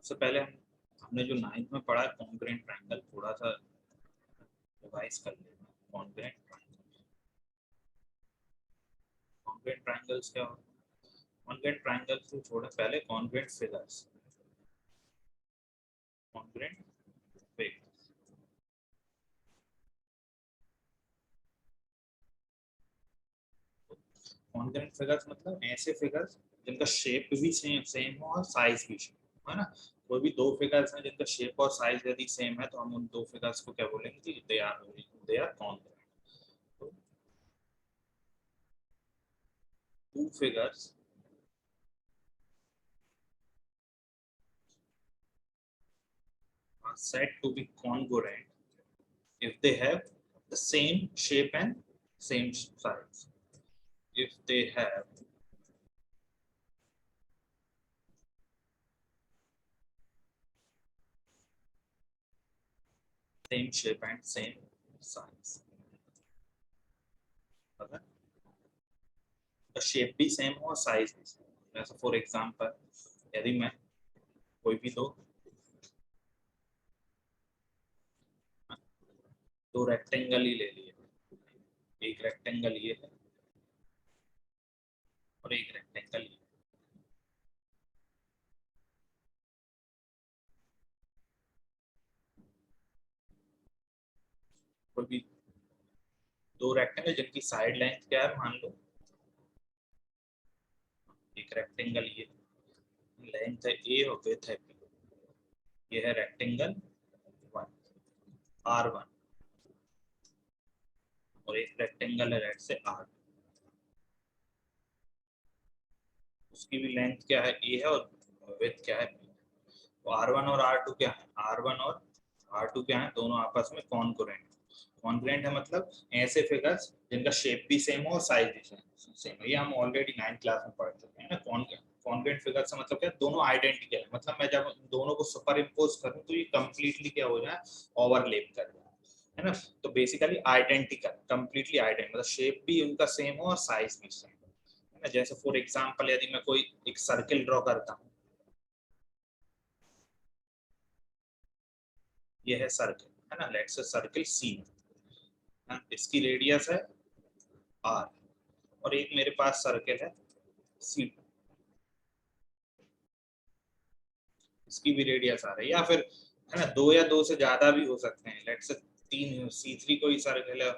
सबसे पहले हमने जो 9th में पढ़ा है कॉन्ग्रुएंट ट्रायंगल, थोड़ा सा रिवाइज कर लेना। कॉन्ग्रुएंट ट्रायंगल्स क्या होता है? कॉन्ग्रुएंट ट्रायंगल्स को छोड़े पहले congruent figures. Congruent figures congruent figures मतलब ऐसे फिगर्स जिनका शेप भी सेम सेम हो और साइज भी सेम है ना। कोई भी दो फिगर्स हैं जिनका शेप और साइज यदि सेम है तो हम उन दो फिगर्स को क्या बोलेंगे कि दे आर कॉन्ग्रुएंट। तो two figures are said to be congruent if they have the same shape and same size. If they have same shape and same size, अगर शेप भी सेम हो और साइज भी सेम, जैसे for example यदि मैं कोई भी दो रेक्टेंगल ही ले लिए, एक रेक्टेंगल ये है और एक रेक्टेंगल ये, कोई भी दो रेक्टेंगल जिनकी साइड लेंथ क्या है, मान लो एक रेक्टेंगल ये लेंथ है ए और विड्थ है बी, ये है रेक्टेंगल वन R1 और एक रेक्टेंगल है लेट्स से R, उसकी भी लेंथ क्या है ए है और विड्थ क्या है बी। तो R1 और R2 क्या है, R1 और R2 क्या है, दोनों आपस में कॉन्ग्रुएंट। कॉन्ग्रुएंट है मतलब ऐसे फिगर्स जिनका शेप भी सेम हो और साइज भी सेम हो। ये हम ऑलरेडी 9th क्लास में पढ़ चुके हैं ना। कॉन्ग्रुएंट फिगर से मतलब क्या, दोनों आइडेंटिकल है, मतलब मैं जब दोनों को सुपर इम्पोज करूं तो ये कंप्लीटली क्या हो जाए, ओवरलैप कर जाए, है ना। तो बेसिकली आइडेंटिकल, कंप्लीटली आइडेंटिकल, मतलब शेप भी उनका सेम हो और साइज भी सेम है ना। जैसे फॉर एग्जांपल यदि मैं कोई एक सर्किल ड्रॉ करता हूँ, ये है सर्किल है ना, लेट्स से सर्किल सी, इसकी रेडियस है आर, और एक मेरे पास सर्किल है सी, इसकी भी रेडियस आर है, या फिर है ना दो या दो से ज्यादा भी हो सकते हैं, लेट्स से तीन C3 कोई सर्किल है,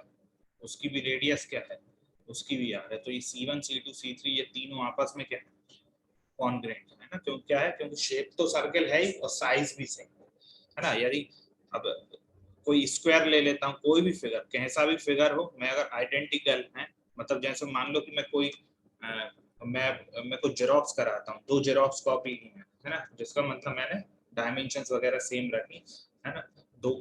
उसकी भी रेडियस क्या है, उसकी भी आर है। तो ये C1 C2 C3 ये तीनों आपस में क्या है, कॉन्ग्रुएंट है ना। क्यों क्या है, क्योंकि शेप तो सर्किल है ही और साइज भी सेम है ना। यदि अब कोई स्क्वायर ले लेता हूँ, कोई भी फिगर कैसा भी फिगर हो, मैं अगर आइडेंटिकल है, मतलब जैसे मान लो कि मैं कोई अ, मैं कुछ जेरोक्स कराता हूँ, दो जेरोक्स कॉपी ली है ना, जिसका मतलब मैंने डायमेंशंस वगैरह सेम रखी है ना। दो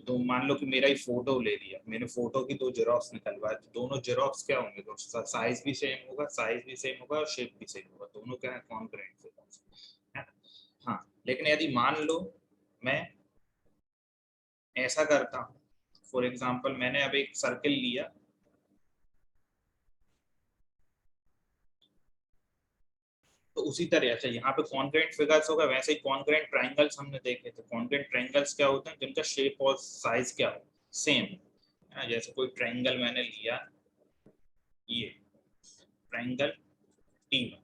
तो मान लो कि मेरा ही फोटो ले लिया, मैंने फोटो की दो जेरोक्स निकलवाए, तो दोनों जेरोक्स क्या होंगे, तो साइज भी सेम होगा, साइज भी सेम होगा और शेप भी सेम होगा, दोनों क्या है, कॉन्ग्रुएंट है ना। हाँ, लेकिन यदि मान लो मैं ऐसा करता हूँ, फॉर एग्जाम्पल मैंने अब एक सर्किल लिया, तो उसी तरह से यहाँ पे कॉन्ग्रुएंट फिगर्स होगा, वैसे ही कॉन्ग्रुएंट ट्रायंगल्स हमने देखे थे। कॉन्ग्रुएंट ट्रायंगल्स क्या होते हैं, जिनका शेप और साइज क्या हो, सेम है ना। जैसे कोई ट्रायंगल मैंने लिया, ये ट्रायंगल T1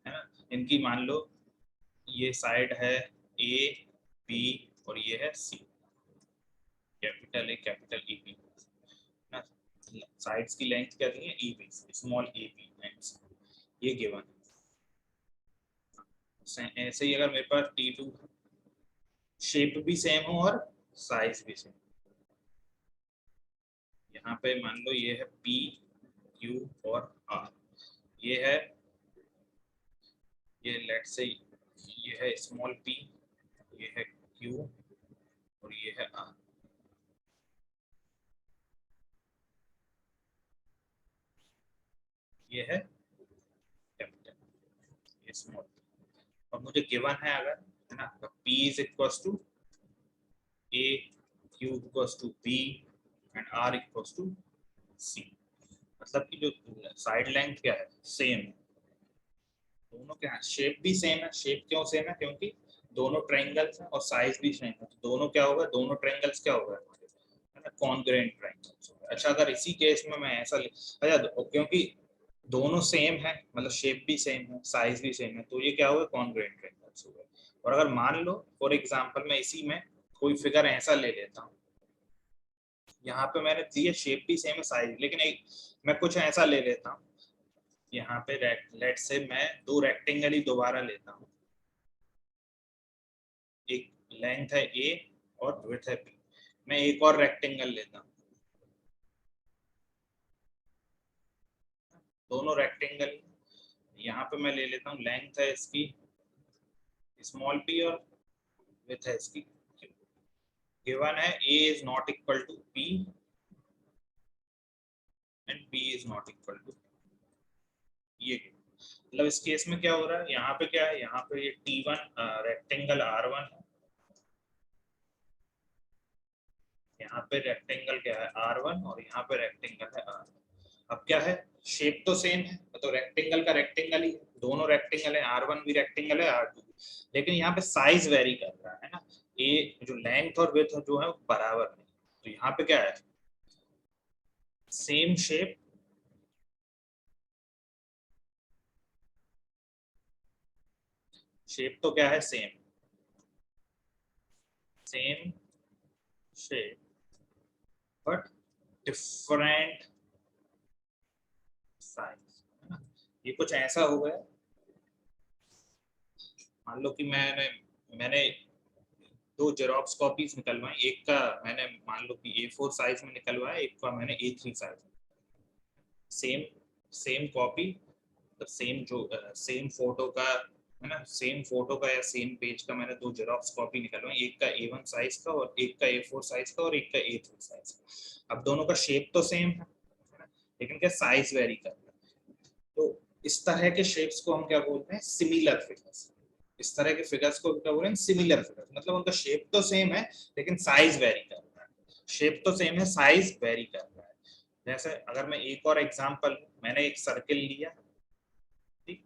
है ना, इनकी मान लो ये साइड है ए बी और ये है C, capital A capital E B ना। साइड्स की लेंथ क्या दी है, E B, small A B length, ये गिवन है। ऐसे ही अगर मेरे पास T2 शेप भी सेम हो और साइज भी सेम, यहाँ पे मान लो ये है P Q और R, ये है, ये लेट्स से ये है स्मॉल p, ये है Q और ये है R। ये है कैपिटल, ये स्मॉल, और मुझे गिवन है अगर, है ना, P is equals to A, Q equals to B and R equals to C, मतलब कि जो साइड लेंथ क्या है, सेम, दोनों क्या है, शेप भी सेम है। शेप क्यों सेम है, क्योंकि दोनों ट्रायंगल्स हैं और साइज भी सेम है, तो दोनों क्या होगा, दोनों ट्रायंगल्स क्या होगा हमारे, है ना, कॉन्ग्रुएंट ट्रायंगल्स। अच्छा अगर इसी केस में मैं ऐसा अच्छा क्योंकि दोनों सेम है, मतलब शेप भी सेम है, साइज भी सेम है, तो ये क्या होगा, कॉन्ग्रुएंट ट्रायंगल्स हो गए। और अगर मान लो फॉर एग्जांपल मैं इसी में कोई फिगर ऐसा ले लेता हूँ, यहाँ पे मैंने दिए शेप भी सेम है साइज, लेकिन एक मैं कुछ ऐसा ले लेता हूँ, यहाँ पे लेट से मैं दो रेक्टेंगल ही दोबारा लेता हूँ, एक लेंथ है ए और विड्थ है बी, मैं एक और रेक्टेंगल लेता हूँ, दोनों रेक्टेंगल यहाँ पे मैं ले लेता हूँ, लेंथ है इसकी स्मॉल पी और विड्थ है इसकी क्यू। गिवन है a is not equal to b and b is not equal to, ये मतलब इस केस में क्या हो रहा है, यहाँ पे क्या है, यहाँ पे ये T1 रेक्टेंगल R1 है, यहाँ पे रेक्टेंगल क्या है R1 और यहाँ पे रेक्टेंगल है R। अब क्या है, शेप तो सेम है, तो रेक्टेंगल का रेक्टेंगल ही, दोनों रेक्टेंगल है, R1 भी रेक्टेंगल है R2 भी, लेकिन यहाँ पे साइज वेरी कर रहा है ना, ये जो लेंथ और विड्थ जो है वो बराबर नहीं, तो यहाँ पे क्या है, सेम शेप, शेप तो क्या है same, same shape but different size, है ना। ये कुछ ऐसा हो गया, मान लो कि मैंने मैंने दो जेरोक्स कॉपीज निकलवाई, एक का मैंने मान लो कि A4 साइज में निकलवाया, एक का मैंने A3 साइज में, सेम सेम कॉपी, मतलब सेम जो सेम फोटो का, है ना, सेम फोटो का या सेम पेज का मैंने दो जेरोक्स कॉपी निकलवाई, एक का A1 साइज का और एक का A4 साइज का और एक का A3 साइज का। अब दोनों का शेप तो सेम है ना, लेकिन क्या साइज वेरी कर रहा है, तो इस तरह के शेप्स को हम क्या बोलते हैं, सिमिलर फिगर्स। इस तरह के फिगर्स को क्या बोलेंगे, सिमिलर फिगर्स, मतलब उनका शेप तो सेम है लेकिन साइज वेरी कर रहा है, शेप तो सेम है साइज वेरी कर रहा है। जैसे अगर मैं एक और एग्जांपल, मैंने एक सर्किल लिया, ठीक,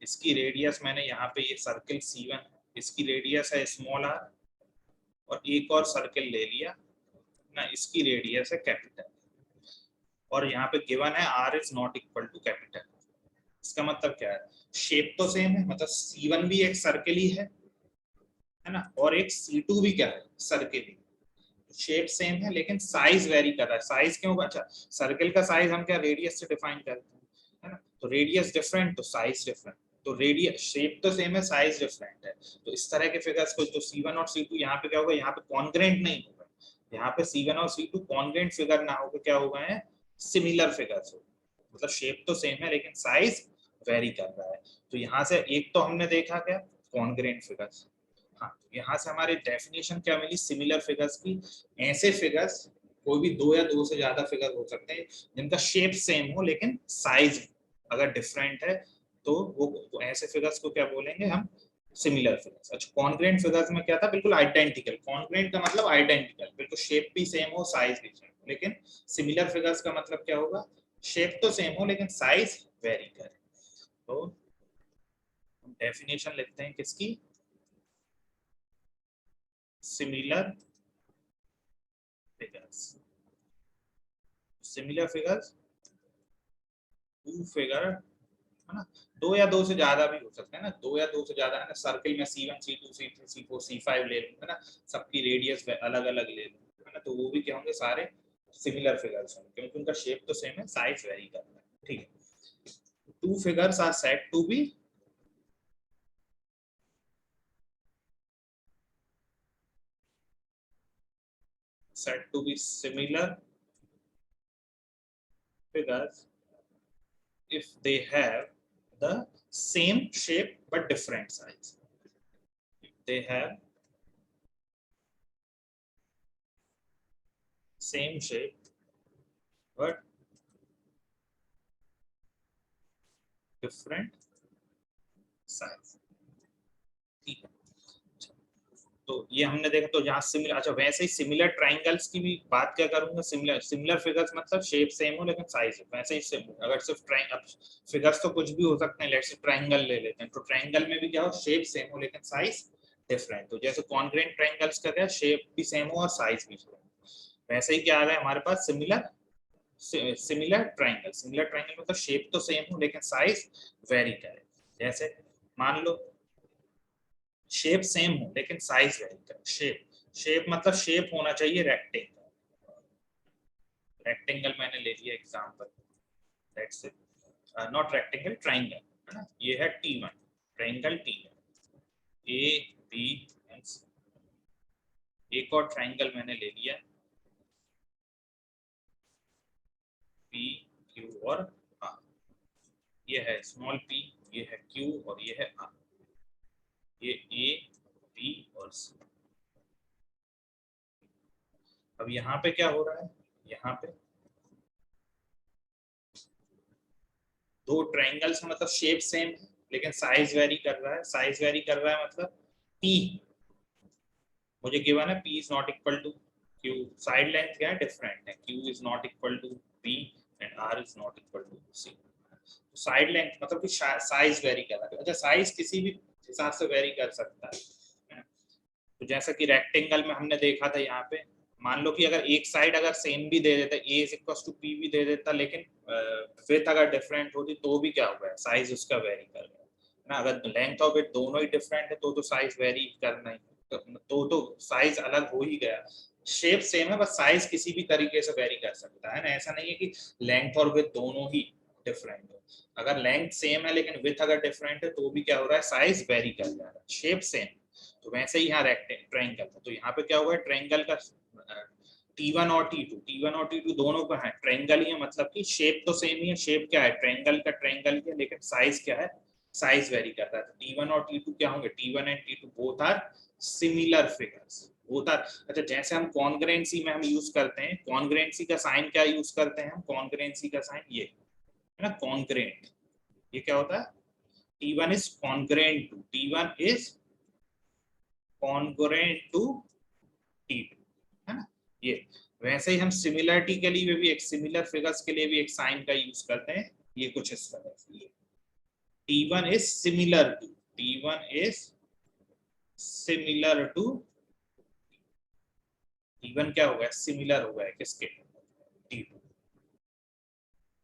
इसकी रेडियस मैंने यहाँ पे ये सर्किल C1, इसकी रेडियस है स्मॉल r, और एक और सर्किल ले लिया ना, इसकी रेडियस है कैपिटल, और यहाँ पे गिवन है r is not equal to capital. इसका मतलब क्या है, शेप तो सेम है, मतलब C1 भी एक सर्किल ही है ना, और एक C2 भी क्या है, सर्किल ही, शेप सेम है लेकिन साइज वेरी कर रहा है। साइज क्यों, अच्छा सर्किल का साइज हम क्या रेडियस से डिफाइन करते हैं, है ना, तो रेडियस डिफरेंट तो साइज डिफरेंट, तो रेडियस शेप तो सेम है साइज डिफरेंट है, तो इस तरह के फिगर्स को, जो C1 और C2, यहाँ पे क्या होगा, यहाँ पे कॉन्ग्रुएंट नहीं होगा, यहाँ पे C1 और C2 कॉन्ग्रुएंट फिगर ना होकर क्या होगा है, सिमिलर फिगर्स हो, मतलब शेप तो सेम है लेकिन साइज वेरी कर रहा है। तो यहाँ से एक तो हमने देखा क्या, कॉन्ग्रुएंट फिगर्स। हाँ, तो यहाँ से हमारी डेफिनेशन क्या मिली, सिमिलर फिगर्स की, ऐसे फिगर्स, कोई भी दो या दो से ज्यादा फिगर हो सकते हैं जिनका शेप सेम हो लेकिन साइज अगर डिफरेंट है, तो वो ऐसे फिगर्स को क्या बोलेंगे हम, सिमिलर फिगर्स। अच्छा कॉन्ग्रुएंट फिगर्स में क्या था, बिल्कुल आइडेंटिकल, कॉन्ग्रुएंट का मतलब आइडेंटिकल, बिल्कुल शेप भी सेम हो साइज भी सेम, लेकिन सिमिलर फिगर्स का मतलब क्या होगा, शेप तो सेम हो लेकिन साइज वेरी करे। तो हम डेफिनेशन लिखते हैं किसकी, similar figures. Similar figures, two figure, है ना, दो या दो से ज्यादा भी हो सकते हैं ना, दो या दो से ज्यादा, है ना, सर्किल में C1 C2 C3 C4 C5 ले लूं, है ना, सबकी रेडियस अलग अलग ले लूं, है ना, तो वो भी क्या होंगे, सारे सिमिलर फिगर्स होंगे क्योंकि उनका शेप तो सेम है, साइज वेरी करता है, ठीक है। Two figures are said to be similar figures if they have the same shape but different size. If they have same shape but different size, ठीक है। तो ये हमने देखा, तो यहाँ सिमिलर, अच्छा वैसे ही सिमिलर ट्राइंगल्स की भी बात क्या करूंगा, सिमिलर सिमिलर फिगर्स मतलब शेप सेम हो लेकिन साइज, वैसे ही अगर सिर्फ फिगर्स तो कुछ भी हो सकते हैं, लेट्स से ट्राइंगल ले लेते हैं, तो ट्राइंगल में भी क्या हो, शेप सेम हो लेकिन साइज डिफरेंट। तो जैसे कॉन्ग्रेंट ट्रायंगल्स का क्या, शेप भी सेम हो और साइज भी सेम, वैसे ही क्या आ गया हमारे पास similar similar triangle. Similar triangle मतलब शेप तो सेम हो लेकिन साइज वेरी करे। जैसे मान लो शेप सेम हो लेकिन साइज वेरी करे। शेप शेप मतलब शेप होना चाहिए रेक्टेंगल। रेक्टेंगल मैंने ले लिया example, that's it, not rectangle, triangle है ना। ये है T1 triangle, T1 A B and C. एक और ट्रायंगल मैंने ले लिया पी क्यू और आर। ये है स्मॉल p, ये है q और ये है r। ये ए बी और सी। अब यहाँ पे क्या हो रहा है, यहाँ पे दो ट्रायंगल्स मतलब शेप सेम है लेकिन साइज वेरी कर रहा है। साइज वेरी कर रहा है मतलब p मुझे गिवन है p is not equal to q, side length क्या है, डिफरेंट है, q is not equal to p and r is not equal to c। Side length मतलब कि साइज वेरी कर रहा है। अच्छा साइज किसी भी हिसाब से वेरी कर सकता है। तो जैसा कि रेक्टेंगल में हमने देखा था यहाँ पे, मान लो कि अगर एक साइड अगर सेम भी दे देता, a is equal to p भी दे देता, लेकिन विड्थ अगर डिफरेंट होती तो भी क्या होगा, साइज उसका वेरी कर रहा है ना। अगर लेंथ और विड्थ दोनों ही डिफरेंट है तो साइज वेरी करना ही, तो साइज अलग हो ही गया। शेप सेम है बस साइज किसी भी तरीके से वेरी कर सकता है ना। ऐसा नहीं है कि लेंथ और विड्थ दोनों ही डिफरेंट हो। अगर लेंथ सेम है लेकिन विड्थ अगर डिफरेंट है तो भी क्या हो रहा है, साइज वेरी कर जा रहा है, शेप सेम। तो वैसे ही यहाँ रेक्टेंगल ट्रायंगल, तो यहाँ पे क्या हुआ है, ट्रायंगल का T1 और T2 दोनों का है ट्रायंगल ही है, मतलब कि शेप तो सेम ही है। शेप क्या है, ट्रायंगल का ट्रायंगल ही है, लेकिन साइज क्या है, साइज वेरी करता है। तो T1 और T2 क्या होंगे, T1 and T2 both are similar figures, both are. अच्छा जैसे हम कॉन्ग्रुएंसी में हम यूज करते हैं, कॉन्ग्रुएंसी का साइन क्या यूज करते हैं हम, कॉन्ग्रुएंसी का साइन ये है ना, कॉन्ग्रुएंट। ये क्या होता है, T1 is congruent to, T1 is congruent to T2 है ना। ये वैसे ही हम सिमिलरिटी के लिए भी एक सिमिलर फिगर्स के लिए भी एक साइन का यूज करते हैं, ये कुछ इस तरह से। T1 is similar to, T1 is similar to, T1 क्या हो गया, सिमिलर हो गया किसके, T2।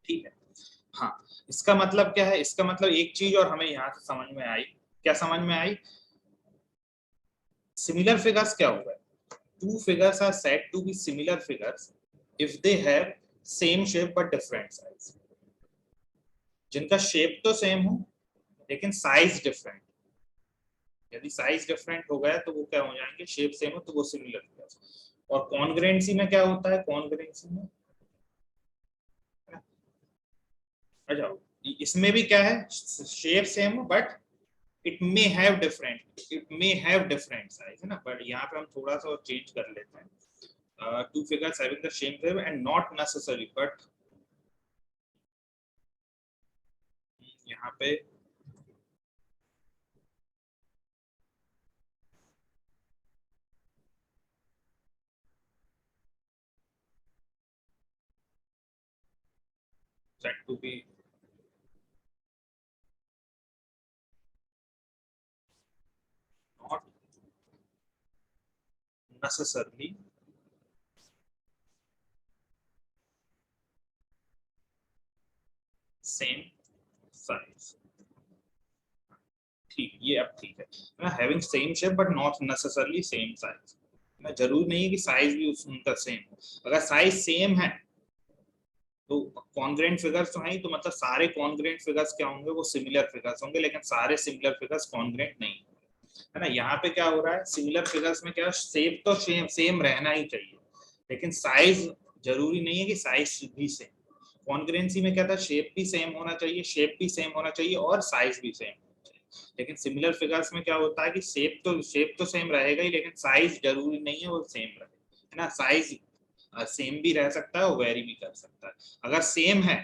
ठीक है, हाँ इसका मतलब क्या है, इसका मतलब एक चीज और हमें यहाँ से समझ में आई। क्या समझ में आई, सिमिलर फिगर्स क्या होगा, two figures are said to be similar figures if they have same shape but different size। जिनका शेप तो सेम हो लेकिन साइज डिफरेंट। यदि साइज डिफरेंट हो गया तो वो क्या हो जाएंगे, शेप सेम हो तो वो सिमिलर फिगर्स। और कॉन्ग्रुएंसी में क्या होता है, कॉन्ग्रुएंसी में अच्छा इसमें भी क्या है, शेप सेम हो but it may have different, it may have different size है ना। बट यहाँ पे हम थोड़ा सा और चेंज कर लेते हैं, two figures having the same shape and not necessary but यहाँ पे said to be not necessarily same size। ठीक, ये अब ठीक है ना, having same shape but not necessarily same size ना, जरूरी नहीं है कि साइज भी उनका सेम हो। अगर साइज सेम है तो कॉन्ग्रुएंट फिगर्स तो है ही, तो मतलब सारे कॉन्ग्रुएंट फिगर्स क्या होंगे, वो सिमिलर फिगर्स होंगे, लेकिन सारे सिमिलर फिगर्स कॉन्ग्रुएंट नहीं है ना। यहाँ पे क्या हो रहा है, सिमिलर फिगर्स में क्या, शेप तो सेम सेम रहना ही चाहिए लेकिन साइज जरूरी नहीं है कि साइज भी सेम। कॉन्ग्रुएंसी में क्या था, शेप भी सेम होना चाहिए, शेप भी सेम होना चाहिए और साइज भी सेम होना चाहिए। लेकिन सिमिलर फिगर्स में क्या होता है कि शेप तो सेम रहेगा ही लेकिन साइज जरूरी नहीं है वो सेम रहे है ना। साइज सेम भी रह सकता है और वेरी भी कर सकता है। अगर सेम है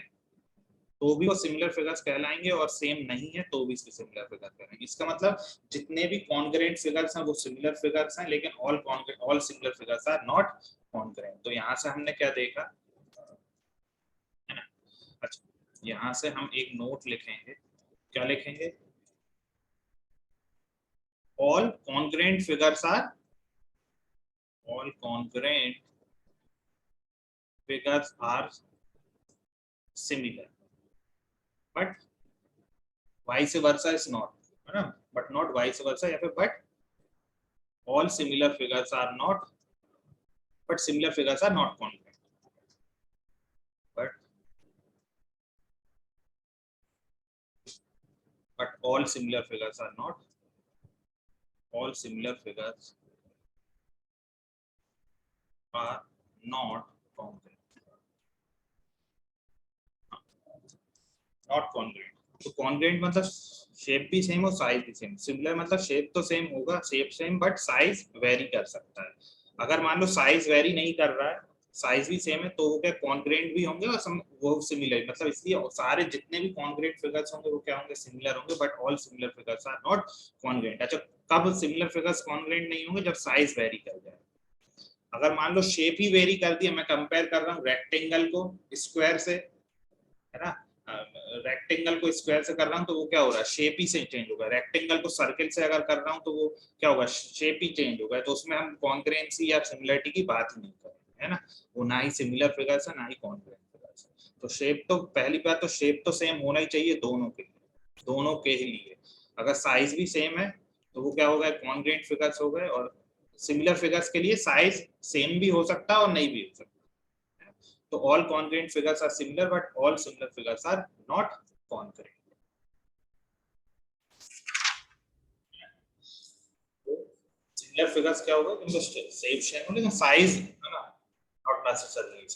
तो भी वो सिमिलर फिगर्स कहलाएंगे और सेम नहीं है तो भी इसके सिमिलर फिगर कहलाएंगे। इसका मतलब जितने भी कॉन्ग्रुएंट फिगर्स हैं वो सिमिलर फिगर्स हैं, लेकिन all similar figures are not congruent. तो यहाँ से हमने क्या देखा है ना। अच्छा यहाँ से हम एक नोट लिखेंगे, क्या लिखेंगे, all congruent figures are similar, but vice versa is not, है ना, but not vice versa, या फिर but all similar figures are not, but similar figures are not congruent, but all similar figures are not, all similar figures are not congruent, not congruent. तो congruent मतलब shape भी same और size भी same, similar मतलब shape तो same होगा, shape same but size very कर सकता है। अगर मान लो साइज वेरी नहीं कर रहा है, साइज भी सेम है, तो वो क्या कॉन्ग्रेंट भी होंगे और वो सिमिलर, मतलब इसलिए सारे जितने भी कॉन्ग्रेंट फिगर्स होंगे वो क्या होंगे, सिमिलर होंगे, but all similar figures are not congruent. अच्छा, कब सिमिलर फिगर्स कॉन्ग्रेंट नहीं होंगे, जब साइज वेरी कर जाए। अगर मान लो शेप ही वेरी कर दिया, मैं कंपेयर कर रहा हूँ रेक्टेंगल को स्क्वायर से, है ना, रेक्टेंगल को स्क्वायर से कर रहा हूँ तो वो क्या हो रहा है, शेप ही से चेंज होगा। रेक्टेंगल को सर्किल से अगर कर रहा हूँ तो वो क्या होगा, शेप ही चेंज होगा। तो उसमें हम कॉन्ग्रुएंसी या सिमिलरिटी की बात ही नहीं करेंगे, है ना, वो ना ही सिमिलर फिगर्स है ना ही कॉन्ग्रुएंट फिगर्स है। तो शेप तो पहली बात तो शेप तो सेम होना ही चाहिए दोनों के लिए, दोनों के ही लिए। अगर साइज भी सेम है तो वो क्या होगा, कॉन्ग्रुएंट फिगर्स हो गए। और सिमिलर फिगर्स के लिए साइज सेम भी हो सकता है और नहीं भी हो सकता। So all congruent figures are similar, but all similar figures are not congruent. Similar figures क्या होगा, इनका सेम शेप होगा, लेकिन साइज है ना not necessarily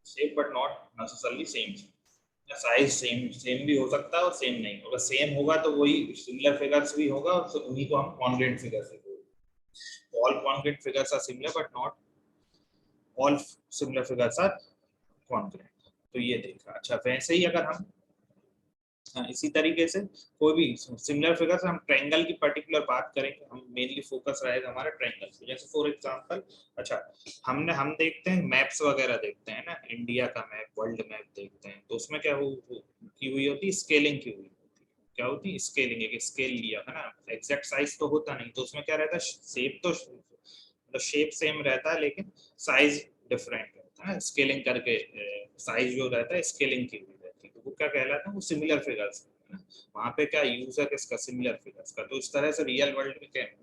same, but not necessarily same. Size same same भी हो सकता है और सेम नहीं होगा। सेम होगा तो वही सिमिलर फिगर्स भी होगा और उन्हीं को हम कॉन्ग्रुएंट फिगर्स बोलते हैं। All congruent figures are similar but not all similar figures are congruent. तो ये देखा। अच्छा, वैसे ही अगर हम इसी तरीके से कोई भी सिमिलर फिगर्स, हम ट्रायंगल की पर्टिकुलर बात करेंगे, हम मेनली फोकस रहेगा हमारा ट्रायंगल पे। जैसे फॉर एग्जांपल, अच्छा, हम देखते हैं मैप्स वगैरह देखते हैं ना, इंडिया का मैप, वर्ल्ड मैप देखते हैं, तो उसमें क्या की हुई होती है, स्केलिंग की हुई होती है। क्या होती है, स्केलिंग, एक स्केल लिया है ना, एग्जैक्ट साइज तो होता नहीं, तो उसमें क्या रहता है, शेप तो मतलब शेप सेम रहता है लेकिन साइज डिफरेंट रहता है। स्केलिंग करके साइज जो रहता है स्केलिंग की हुई रहती है, तो वो क्या कहलाता है, वो सिमिलर फिगर्स। वहाँ पे क्या यूज है किसका, सिमिलर फिगर्स का। तो इस तरह से रियल वर्ल्ड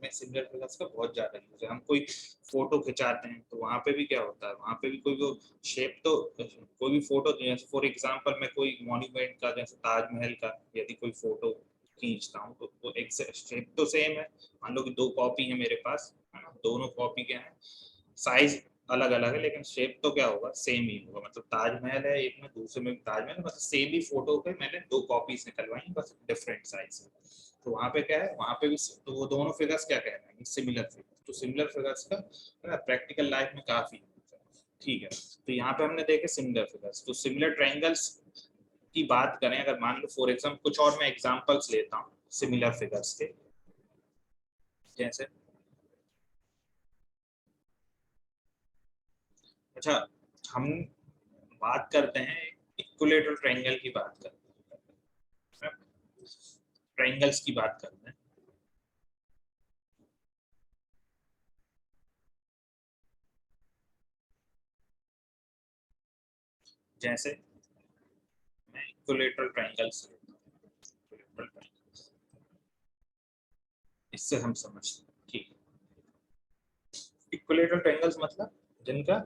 में सिमिलर फिगर्स का बहुत ज्यादा यूज है। हम कोई फोटो खिंचाते हैं तो वहाँ पे भी क्या होता है, वहाँ पे भी कोई वो शेप तो, कोई भी फोटो, जैसे फॉर एग्जांपल मैं कोई मॉन्यूमेंट का, जैसे ताजमहल का यदि कोई फोटो खींचता हूँ तो वो एक शेप तो सेम है। मान लो कि दो कॉपी है मेरे पास, है ना, दोनों कॉपी क्या है, साइज अलग अलग है लेकिन शेप तो क्या होगा, सेम ही होगा। मतलब ताजमहल है एक में, दूसरे में ताजमहल, मतलब सेम ही फोटो पे मैंने दो कॉपीज निकलवाई, बस डिफरेंट साइज है। तो वहाँ पे क्या है, वहाँ पे भी तो वो दोनों फिगर्स क्या कहलाएंगे, सिमिलर फिगर। तो सिमिलर फिगर्स का प्रैक्टिकल लाइफ में काफी, ठीक है। तो यहाँ पे हमने देखे सिमिलर फिगर्स। तो सिमिलर ट्रायंगल्स की बात करें, अगर मान लो फॉर एग्जाम्पल कुछ और मैं एग्जाम्पल्स लेता हूँ सिमिलर फिगर्स के, जैसे, अच्छा, हम बात करते हैं इक्विलेटरल ट्रायंगल की बात करते हैं, ट्रायंगल्स की बात करते हैं। जैसे मैं इक्विलेटरल ट्रायंगल्स लेता हूं, इक्विलेटरल ट्रायंगल्स, इससे हम समझते हैं, ठीक है। इक्विलेटरल ट्रायंगल्स मतलब जिनका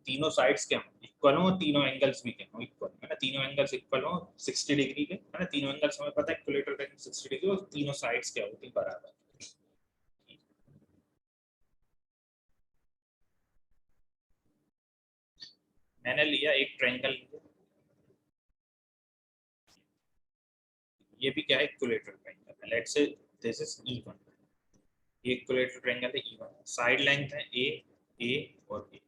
तीनों साइड्स क्या हो, इक्वल हो, तीनों एंगल्स भी क्या हो, इक्वल, है ना, तीनों एंगल्स इक्वल हो 60 डिग्री के, है ना, तीनों एंगल्स हमें पता है इक्विलेटरल ट्रायंगल 60 डिग्री, और तीनों साइड्स क्या होती है, बराबर। मैंने लिया एक ट्रायंगल, ये भी क्या है, इक्विलेटरल ट्रायंगल है। Let's say this is E1, ये इक्विलेटरल ट्रायंगल है E1, साइड लेंथ है ए और बी,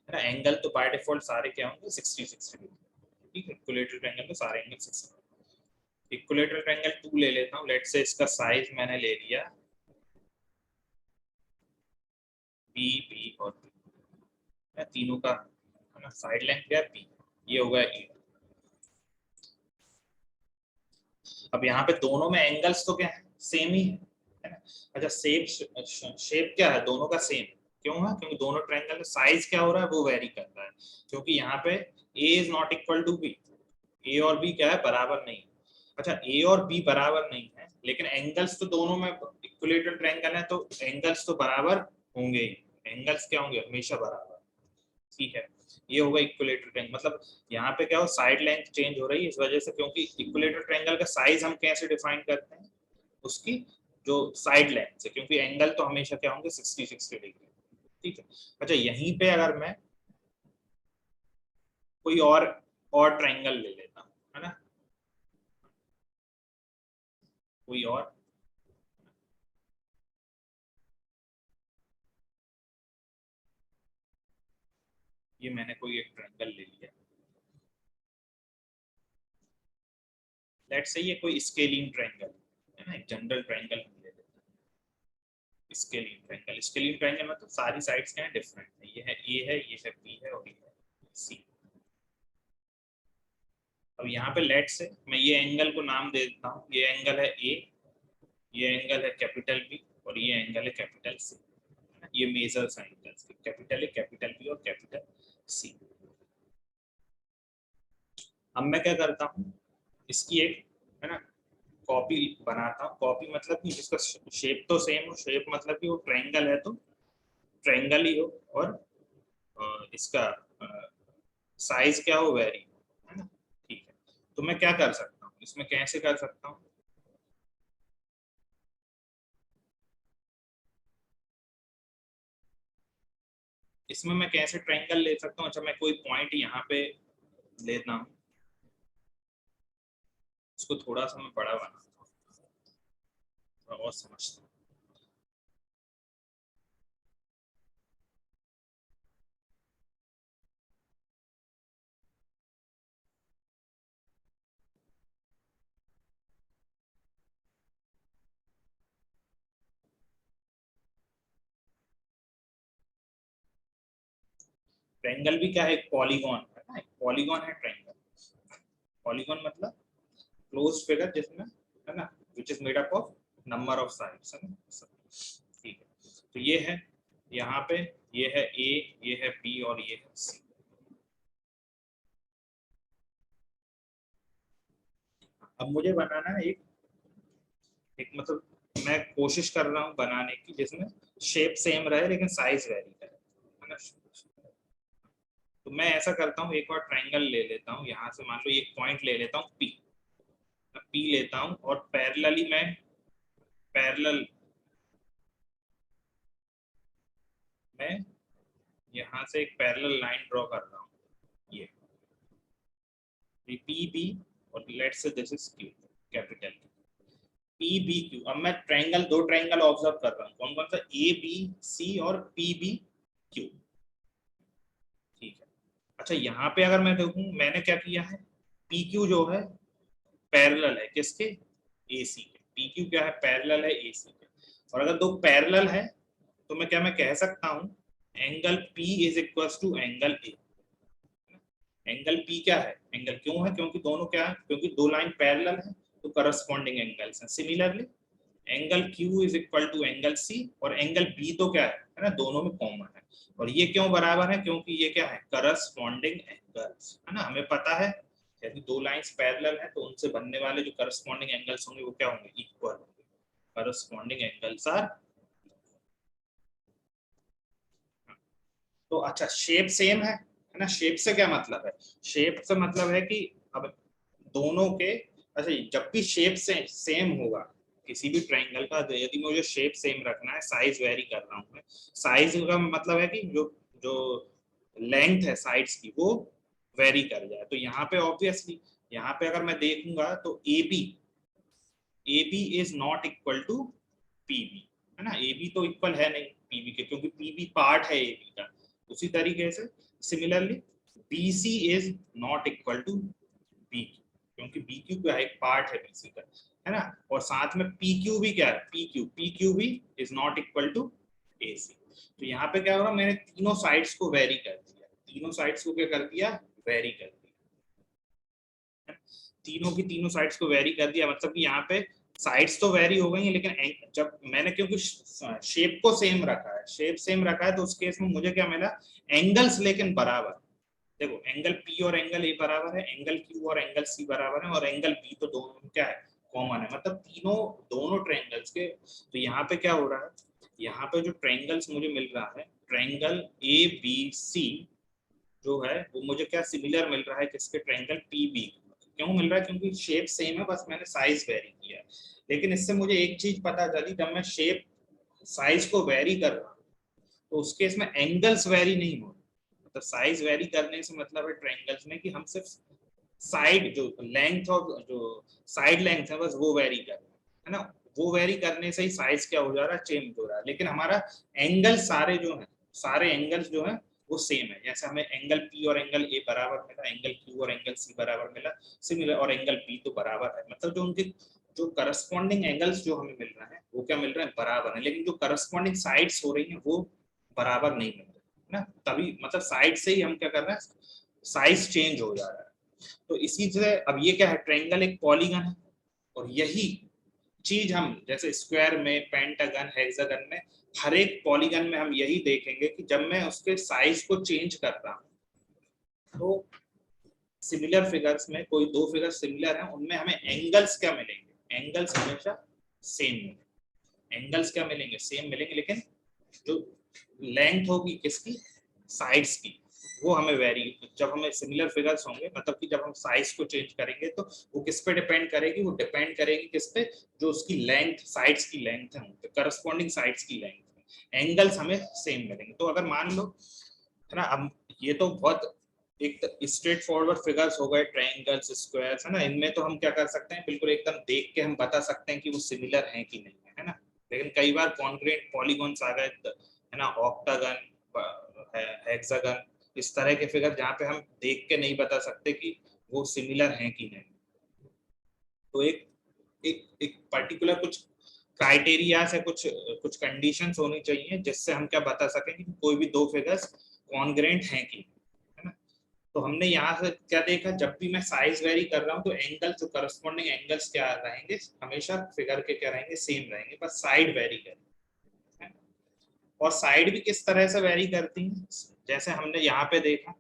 है ना। एंगल तो बाय डिफॉल्ट सारे क्या होंगे, 60 60 डिग्री, ठीक है। इक्विलेटरल ट्रायंगल में सारे एंगल 60। इक्विलेटरल ट्रायंगल 2 ले लेता हूँ, लेट्स से इसका साइज मैंने ले लिया बी, बी और बी, तीनों का, है ना, साइड लेंथ क्या है, बी, ये होगा E। अब यहाँ पे दोनों में एंगल्स तो क्या है, सेम ही है ना। अच्छा शेप क्या है, दोनों का सेम क्यों है, क्योंकि दोनों ट्रायंगल में साइज क्या हो रहा है वो वेरी कर रहा है, क्योंकि यहाँ पे A is not equal to B, A और बी क्या है बराबर नहीं। अच्छा ए और बी बराबर नहीं है, लेकिन एंगल्स तो दोनों में इक्विलेटरल ट्रायंगल है तो एंगल्स तो बराबर होंगे ही, एंगल्स क्या होंगे हमेशा बराबर, ठीक है। ये होगा इक्विलेटरल ट्रायंगल, मतलब यहाँ पे क्या हो साइड लेंथ चेंज हो रही है इस वजह से, क्योंकि इक्विलेटरल ट्रायंगल का साइज हम कैसे डिफाइन करते हैं, उसकी जो साइड लेंथ से, क्योंकि एंगल तो हमेशा क्या होंगे 60 डिग्री, ठीक है। अच्छा यहीं पे अगर मैं कोई और ट्रायंगल ले लेता हूँ, है ना, कोई और, ये मैंने कोई एक ट्रायंगल ले लिया, लेट्स से ये कोई स्केलिंग ट्रायंगल है ना, एक जनरल ट्रायंगल हम ले लेते हैं, स्केलिंग ट्रायंगल मतलब सारी साइड्स क्या है डिफरेंट है, ये है ए है, ये है बी है और ये है सी। अब यहाँ पे लेट से मैं ये एंगल को नाम दे देता हूँ, ये एंगल है ए, ये एंगल है कैपिटल बी और ये एंगल है कैपिटल सी, ये मेजर्स हैं angles, capital A capital B और कैपिटल सी। अब मैं क्या करता हूँ, इसकी एक है ना कॉपी बनाता हूँ, कॉपी मतलब कि जिसका शेप तो सेम हो, शेप मतलब कि वो ट्रायंगल है तो ट्रायंगल ही हो, और इसका साइज क्या हो वेरी, है ना, ठीक है। तो मैं क्या कर सकता हूँ इसमें, कैसे कर सकता हूँ, इसमें मैं कैसे ट्रायंगल ले सकता हूँ। अच्छा मैं कोई पॉइंट यहाँ पे लेता हूँ, इसको थोड़ा सा मैं बड़ा बनाता हूँ, थोड़ा और समझता हूँ। ट्रायंगल भी क्या है, एक पॉलीगॉन है ना, एक पॉलीगॉन है ट्रायंगल। पॉलीगॉन मतलब क्लोज्ड फिगर जिसमें है ना, which is made up of number of sides, है ना, ठीक है। तो ये है यहाँ पे, ये है ए, ये है बी और ये है सी। अब मुझे बनाना है एक मतलब मैं कोशिश कर रहा हूँ बनाने की जिसमें शेप सेम रहे लेकिन साइज वेरी करे, है ना। तो मैं ऐसा करता हूँ, एक और ट्रायंगल ले लेता हूँ, यहाँ से मान लो एक पॉइंट ले लेता हूँ पी, पी लेता हूँ और पैरेलली मैं पैरेलल मैं यहाँ से एक पैरेलल लाइन ड्रॉ कर रहा हूँ, ये पी बी और let's say this is Q, capital P B Q. अब मैं ट्रायंगल, दो ट्रायंगल ऑब्जर्व कर रहा हूँ, कौन कौन सा, ए बी सी और पी बी क्यू, ठीक है। अच्छा यहाँ पे अगर मैं देखूं, मैंने क्या किया है, पी क्यू जो है पैरेलल है किसके, ए सी के, पी क्यू क्या है पैरेलल है ए सी के, और अगर दो पैरेलल है तो मैं कह सकता हूँ angle P is equal to angle A. Angle P क्या है, एंगल क्यों है, क्योंकि दोनों क्या है, क्योंकि दो लाइन पैरेलल है तो करस्पॉन्डिंग एंगल्स हैं। Similarly angle Q is equal to angle C, और एंगल B तो क्या है ना, दोनों में कॉमन है, और ये क्यों बराबर है, क्योंकि ये क्या है करस्पॉन्डिंग एंगल्स, है ना। हमें पता है यदि दो लाइंस पैरेलल है तो उनसे बनने वाले जो करस्पॉन्डिंग एंगल्स होंगे वो क्या होंगे, इक्वल होंगे, करस्पॉन्डिंग एंगल्स आर। तो अच्छा शेप सेम है ना, शेप से क्या मतलब है, शेप से मतलब है कि अब दोनों के, अच्छा जब भी शेप से सेम होगा किसी भी ट्रायंगल का, तो यदि मुझे शेप सेम रखना है, साइज वेरी कर रहा हूँ मैं, साइज का मतलब है कि जो जो लेंथ है साइड्स की वो वेरी कर जाए, तो यहाँ पे ऑब्वियसली यहाँ पे अगर मैं देखूंगा तो A B is not equal to P B, है ना, ए बी तो इक्वल है नहीं पी बी के, क्योंकि पी बी पार्ट है ए बी का। उसी तरीके से similarly B C is not equal to B, क्योंकि बी क्यू का एक पार्ट है बीसी का, है ना, और साथ में पी क्यू भी क्या है, पी क्यू भी इज नॉट इक्वल टू ए सी। तो यहाँ पे क्या होगा, मैंने तीनों साइड्स को वेरी कर दिया, तीनों साइड्स को क्या कर दिया, वेरी कर दिया, तीनों की तीनों साइड्स को वेरी कर दिया, मतलब कि यहाँ पे साइड्स तो वेरी हो गई हैं, लेकिन जब मैंने क्योंकि शेप को सेम रखा है, शेप सेम रखा है, तो उस केस में मुझे क्या मिला, एंगल्स लेकिन बराबर। देखो एंगल पी और एंगल ए बराबर है, एंगल क्यू और एंगल सी बराबर है, और एंगल बी तो दोनों में क्या है, कॉमन है, मतलब तीनों दोनों ट्रायंगल्स के। तो यहाँ पे क्या हो रहा है, यहाँ पे जो ट्रायंगल्स मुझे मिल रहा है, ट्रायंगल ए बी सी जो है वो मुझे क्या सिमिलर मिल रहा है किसके, ट्रायंगल पी बी। क्यों मिल रहा है, क्योंकि शेप सेम है, बस मैंने साइज वेरी किया है। लेकिन इससे मुझे एक चीज पता चली, जब मैं शेप साइज को वेरी कर रहा हूँ तो उस केस में एंगल्स वेरी नहीं हो, मतलब साइज वेरी करने से मतलब है ट्रायंगल्स में कि हम सिर्फ साइड जो लेंथ और जो साइड लेंथ है बस वो वेरी कर रहे हैं, है ना। वो वेरी करने से ही साइज क्या हो जा रहा है, चेंज हो रहा है। लेकिन हमारा एंगल सारे जो है, सारे एंगल्स जो है वो सेम है। जैसे हमें एंगल पी और एंगल ए बराबर मिला, एंगल क्यू और एंगल सी बराबर मिला, सिमिलर, और एंगल बी तो बराबर है, मतलब जो उनके जो करस्पॉन्डिंग एंगल्स जो हमें मिल रहे हैं वो क्या मिल रहे हैं, बराबर है। लेकिन जो करस्पॉन्डिंग साइड्स हो रही है वो बराबर नहीं मिल रही है ना, तभी मतलब साइड से ही हम क्या कर रहे हैं, साइज चेंज हो जा रहा है। तो इसी से अब ये क्या है, ट्रायंगल एक पॉलीगन है, और यही चीज हम जैसे स्क्वायर में, पेंटागन, हेक्सागन में, हर एक पॉलीगन में हम यही देखेंगे कि जब मैं उसके साइज को चेंज कर रहा हूं तो सिमिलर फिगर्स में, कोई दो फिगर सिमिलर हैं उनमें हमें एंगल्स क्या मिलेंगे, एंगल्स हमेशा सेम मिलेंगे, एंगल्स क्या मिलेंगे, सेम मिलेंगे, लेकिन जो लेंथ होगी किसकी, साइड्स की, वो हमें वेरी, जब हमें सिमिलर फिगर्स होंगे मतलब कि जब हम साइज को चेंज करेंगे तो वो किस पे डिपेंड करेगी, वो डिपेंड करेगी किस पे, जो उसकी लेंथ, साइड्स की लेंथ है, करस्पॉन्डिंग साइड्स की लेंथ, एंगल्स हमें सेम मिलेंगे। तो अगर मान लो, है ना, अब ये तो बहुत एक स्ट्रेट फॉरवर्ड फिगर्स हो गए, ट्रायंगल्स, स्क्वायर्स, है ना, इनमें तो हम क्या कर सकते हैं, बिल्कुल एकदम देख के हम बता सकते हैं कि वो सिमिलर हैं कि नहीं है ना। लेकिन कई बार कॉन्क्रीट पॉलीगॉन्स आ गए, है ना, ऑक्टागन, हेक्सागन, इस तरह के फिगर जहाँ पे हम देख के नहीं बता सकते कि वो सिमिलर हैं कि नहीं। तो एक एक एक पर्टिकुलर कुछ क्राइटेरिया से कुछ कुछ कंडीशंस होनी चाहिए जिससे हम क्या बता सकें कि कोई भी दो फिगर्स कॉन्ग्रेंट हैं कि, है ना। तो हमने यहाँ से क्या देखा, जब भी मैं साइज वेरी कर रहा हूँ तो एंगल, जो करस्पॉन्डिंग एंगल्स क्या रहेंगे, हमेशा फिगर के क्या रहेंगे, सेम रहेंगे, बस साइड वेरी करेंगे। और साइड भी किस तरह से वेरी करती हैं, जैसे हमने यहाँ पे देखा,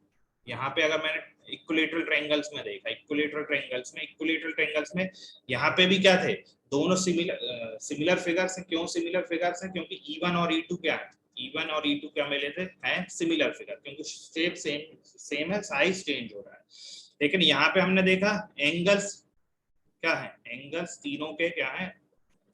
यहाँ पे अगर मैंने इक्विलेटरल ट्रायंगल्स में देखा, इक्विलेटरल ट्रायंगल्स में यहाँ पे भी क्या थे, दोनों सिमिलर सिमिलर फिगर्स हैं। क्यों सिमिलर फिगर्स हैं, क्योंकि E1 और E2 क्या है, E1 और E2 क्या मिले थे, हैं सिमिलर फिगर, क्योंकि शेप सेम सेम है, साइज चेंज हो रहा है। लेकिन यहाँ पे हमने देखा एंगल्स क्या है, एंगल्स तीनों के क्या है,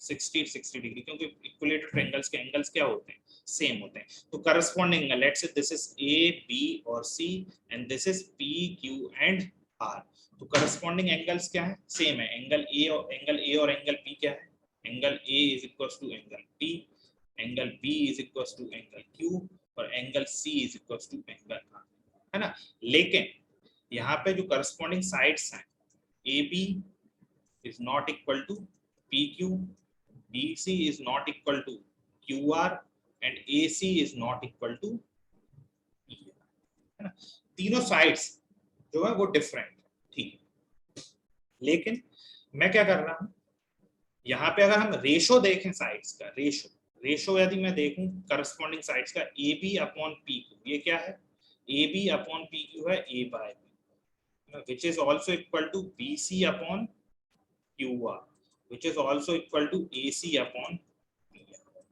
60 डिग्री, क्योंकि इक्विलेटरल ट्रायंगल्स के एंगल्स क्या होते हैं, सेम होते हैं। तो corresponding angle, let's say this is A, B और C, and this is P, Q and R. तो करस्पॉन्डिंग एंगल्स क्या है, सेम है। एंगल ए और एंगल बी क्या है, angle A is equal to angle P, angle B is equal to angle Q, और angle C is equal to angle R, है ना। लेकिन यहाँ पे जो करस्पॉन्डिंग साइड्स हैं, A B is not equal to PQ, BC is not equal to QR, and AC is not equal to ER, है ना। तीनों साइड्स जो है वो डिफरेंट, ठीक है। लेकिन मैं क्या कर रहा हूँ, यहाँ पे अगर हम रेशो देखें साइड्स का, रेशो रेशो यदि मैं देखूं करस्पॉन्डिंग साइड्स का, A B upon P Q, ये क्या है, A B upon P Q है A by B, which is also equal to B C upon QR, which is also equal to AC upon PR।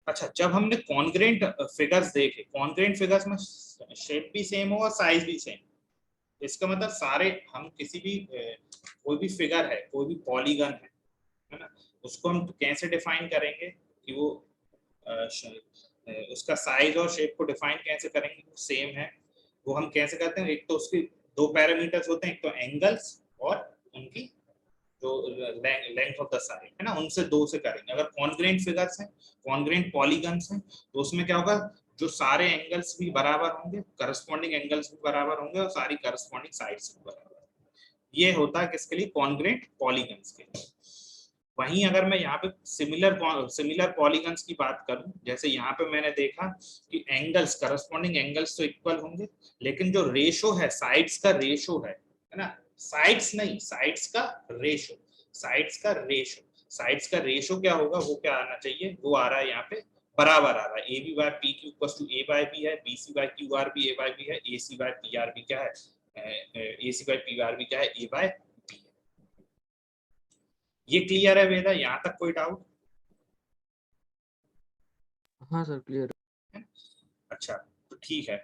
अच्छा, जब हमने congruent figures देखे, congruent figures में shape भी सेम हो और size भी सेम, इसका मतलब सारे हम किसी भी कोई भी फिगर है, कोई भी पॉलीगन है ना, उसको हम कैसे डिफाइन करेंगे कि वो उसका साइज और शेप को डिफाइन कैसे करेंगे, वो सेम है। वो हम कैसे करते हैं, एक तो उसके दो पैरामीटर्स होते हैं, एक तो एंगल्स और उनकी जो लेंथ ऑफ द साइड, है ना, उनसे दो से करेंगे। अगर कॉन्ग्रेंट फिगर्स हैं, कॉन्ग्रेंट पॉलीगन्स हैं, तो उसमें क्या होगा, जो सारे एंगल्स भी बराबर होंगे, करस्पॉन्डिंग एंगल्स भी बराबर होंगे, और सारी करस्पॉन्डिंग साइड्स भी बराबर। ये होता है किसके लिए, कॉन्ग्रेंट पॉलीगन्स के लिए। वहीं अगर मैं यहाँ पे सिमिलर पॉलीगन्स की बात करूं, जैसे यहाँ पे मैंने देखा कि एंगल्स, करस्पॉन्डिंग एंगल्स तो इक्वल होंगे, लेकिन जो रेशो है, साइड्स का रेशो है ना, साइड्स नहीं, साइड्स का रेशो, साइड्स का रेशो, साइड्स का रेशो क्या होगा, वो क्या आना चाहिए, वो आ रहा है यहाँ पे बराबर आ रहा है, A B by P Q equals to A by B है, B C by Q R B A by B है, A C by P R B क्या है, A C by P R B क्या है, A by B है। ये clear है वेदा, यहाँ तक कोई डाउट? हाँ सर क्लियर। अच्छा तो ठीक है।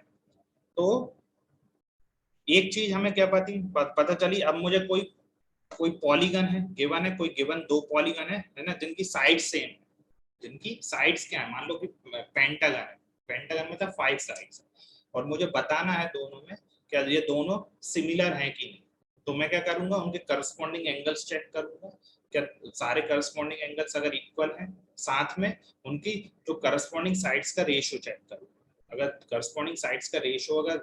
तो एक चीज हमें क्या पता चली, अब मुझे कोई कोई पॉलीगन है गिवन है, कोई गिवन दो पॉलीगन है ना, जिनकी साइड सेम, जिनकी साइड्स क्या है, मान लो कि पेंटागन है, पेंटागन मतलब 5 साइड्स, और मुझे बताना है दोनों में क्या ये दोनों सिमिलर हैं कि नहीं। तो मैं क्या करूंगा, उनके करस्पॉन्डिंग एंगल्स चेक करूंगा, क्या सारे करस्पॉन्डिंग एंगल्स अगर इक्वल हैं, साथ में उनकी जो करस्पॉन्डिंग साइड्स का रेशियो चेक करूंगा, अगर करस्पॉन्डिंग साइड्स का रेशियो अगर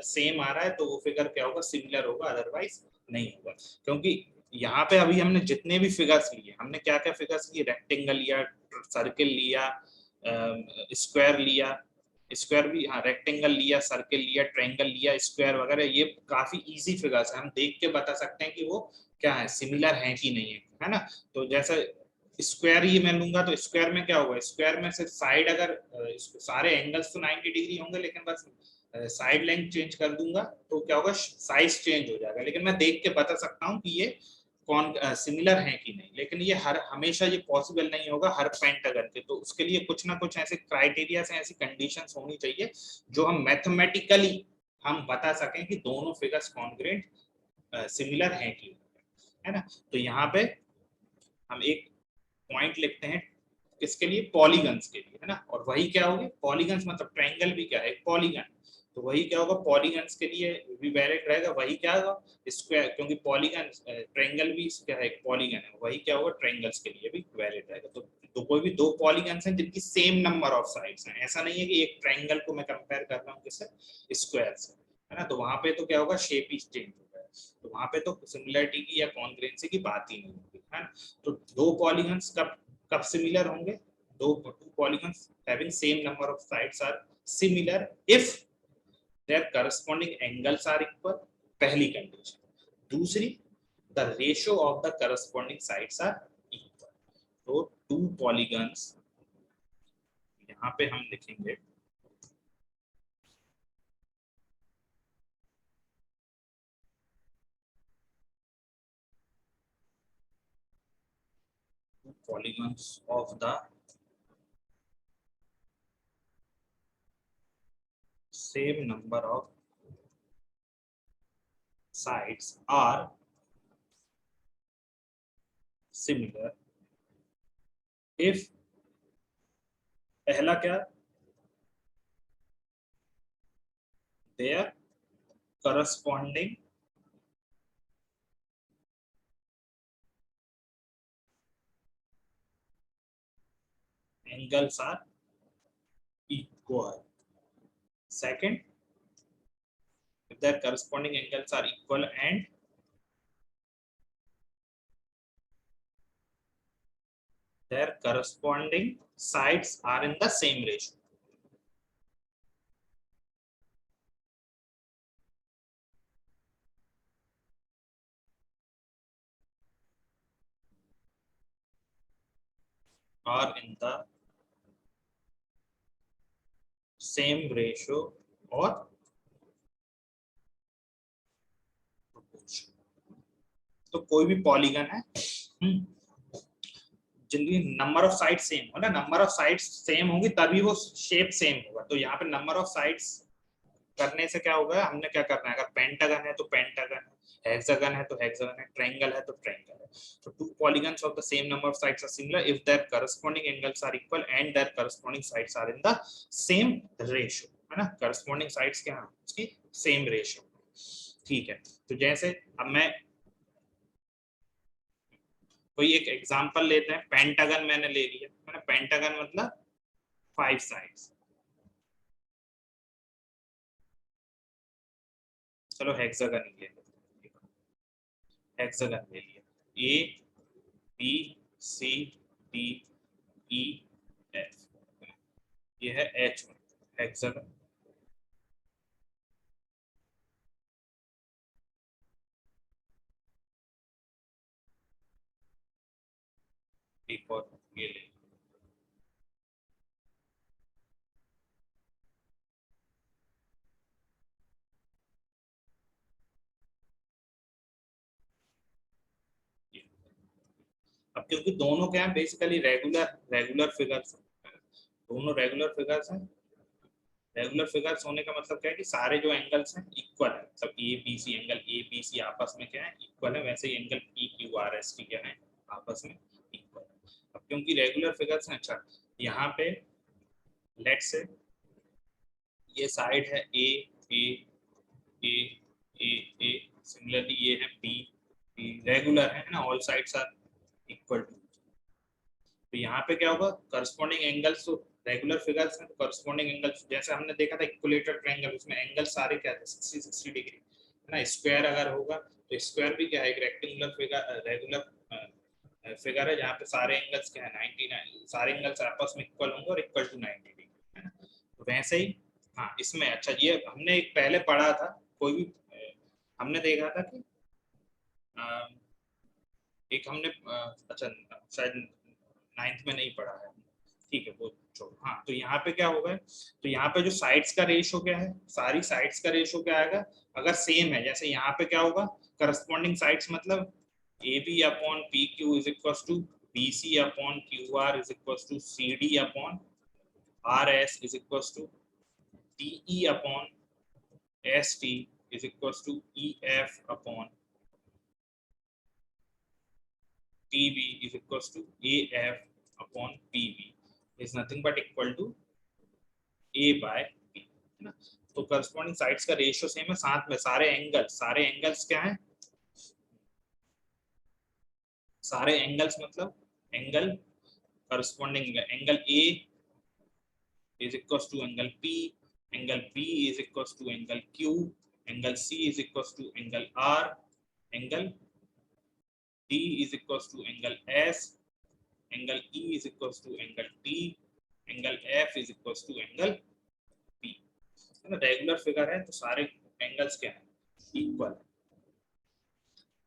सेम आ रहा है तो वो फिगर क्या होगा, सिमिलर होगा, अदरवाइज नहीं होगा। क्योंकि यहाँ पे अभी हमने जितने भी फिगर्स लिए, हमने क्या क्या फिगर्स लिए, रेक्टेंगल लिया, सर्किल लिया, स्क्वायर लिया, स्क्वायर भी, हाँ रेक्टेंगल लिया, सर्किल लिया, ट्रायंगल लिया, स्क्वायर वगैरह, ये काफी इजी फिगर्स है, हम देख के बता सकते हैं कि वो क्या है, सिमिलर है कि नहीं है ना। तो जैसे स्क्वायर ही मैं लूंगा तो स्क्वायर में क्या होगा, स्क्वायर में से साइड अगर सारे एंगल्स तो 90 डिग्री होंगे, लेकिन बस साइड लेंथ चेंज कर दूंगा तो क्या होगा, साइज चेंज हो जाएगा, लेकिन मैं देख के बता सकता हूँ कि ये कौन सिमिलर है कि नहीं। लेकिन ये हर हमेशा ये पॉसिबल नहीं होगा हर पेंटागन के, तो उसके लिए कुछ ना कुछ ऐसे क्राइटेरिया से ऐसी कंडीशंस होनी चाहिए जो हम मैथमेटिकली हम बता सकें कि दोनों फिगर्स कॉन्ग्रुएंट सिमिलर हैं कि, है ना। तो यहाँ पे हम एक पॉइंट लिखते हैं किसके लिए, पॉलीगन्स के लिए, है ना। और वही क्या होगी, पॉलीगन्स मतलब ट्रायंगल भी क्या है, एक पॉलीगन, तो वही क्या होगा, पॉलीगन्स के लिए भी वैलिड रहेगा, वही क्या होगा स्क्वायर, क्योंकि पॉलीगन ट्रायंगल भी क्या है, एक पॉलीगन है, वही क्या होगा ट्रायंगल्स के लिए भी वैलिड रहेगा। तो कोई भी दो पॉलीगन्स हैं जिनकी सेम नंबर ऑफ साइड्स हैं, ऐसा नहीं है कि एक ट्रायंगल को मैं कंपेयर कर रहा हूँ किससे, स्क्वायर से, है ना, तो वहां पे तो क्या होगा, शेप ही चेंज होगा, तो वहां पे तो सिमिलरिटी की या कॉन्ग्रुएंसी की बात ही नहीं होगी, है ना। तो दो पॉलीगन्स कब कब सिमिलर होंगे, दो two polygons having same number of sides are similar if their corresponding angles are equal, पहली कंडीशन। दूसरी, the ratio of the corresponding sides are equal। तो टू पॉलीगन्स, यहाँ पे हम लिखेंगे two polygons of the same number of sides are similar if, पहला क्या, their corresponding angles are equal। Second, if their corresponding angles are equal and their corresponding sides are in the same ratio। Are in the same ratio or proportion। तो कोई भी polygon है जिनकी number of side same हो ना, number of sides same होंगी तभी वो शेप सेम होगा। तो यहाँ पे नंबर ऑफ साइड्स करने से क्या होगा, हमने क्या करना है, अगर पेंटागन है तो पेंटागन है, हेक्सागन है तो हेक्सागन है, ट्रायंगल है तो ट्रायंगल है। तो two polygons of the same number of sides are similar if their corresponding angles are equal and their corresponding sides are in the same ratio, है ना, करस्पॉन्डिंग साइड्स क्या है उसकी सेम रेशियो। ठीक है, तो जैसे अब मैं कोई एक एग्जांपल लेते हैं, पेंटागन मैंने ले लिया, है ना, पेंटागन मतलब 5 साइड्स। चलो हेक्सागन ही ले लेते हैं, हेक्सागन ले लिया, A B C D E F, ये है एच हेक्सागन। एक और ये ले, ये। अब क्योंकि दोनों क्या है बेसिकली रेगुलर रेगुलर फिगर्स, दोनों रेगुलर फिगर्स हैं। रेगुलर फिगर्स होने का मतलब क्या है कि सारे जो एंगल्स हैं इक्वल है, मतलब A B C, angle A B C आपस में क्या है इक्वल है, वैसे ही angle P Q R S T क्या है आपस में इक्वल है। अब क्योंकि रेगुलर फिगर्स हैं, अच्छा यहाँ पे लेट से ये साइड है ए ए ए ए ए, सिमिलरली ये है बी बी, रेगुलर है ना, all sides are equal to. तो यहाँ पे क्या होगा, करस्पॉन्डिंग एंगल्स तो रेगुलर फिगर्स हैं, तो करस्पॉन्डिंग एंगल्स जैसे हमने देखा था इक्विलेटरल ट्रायंगल, उसमें एंगल सारे क्या थे 60 डिग्री है ना। स्क्वायर अगर होगा तो स्क्वायर भी क्या है एक रेक्टेंगुलर फिगर, रेगुलर फिगर है जहाँ पे सारे एंगल्स क्या है 99, सारे एंगल्स आपस में इक्वल होंगे और इक्वल टू 90 डिग्री है ना। तो वैसे ही हाँ इसमें, अच्छा ये हमने एक पहले पढ़ा था, कोई भी हमने देखा था कि एक हमने अच्छा शायद नाइन्थ में नहीं पढ़ा है, ठीक है वो छोड़ो। हाँ तो यहाँ पे क्या होगा, तो यहाँ पे जो साइड्स का रेशो क्या है, सारी साइड्स का रेशो क्या आएगा अगर सेम है, जैसे यहाँ पे क्या होगा करस्पॉन्डिंग साइड्स मतलब A B upon P Q is equal to B C upon Q R is equal to C D upon R S is equal to D E upon S T is equal to E F upon PV is equals to AF upon PV is nothing but equal to A by B है ना। तो corresponding sides का ratio same है, साथ में सारे angles क्या हैं, सारे एंगल्स मतलब angle corresponding angle A is equals to angle B is equals to angle Q, angle C is equals to angle R, angle D is equals to angle S, angle E is equals to angle T, angle F is equals to angle P है ना। Regular figure है तो सारे angles क्या है equal है,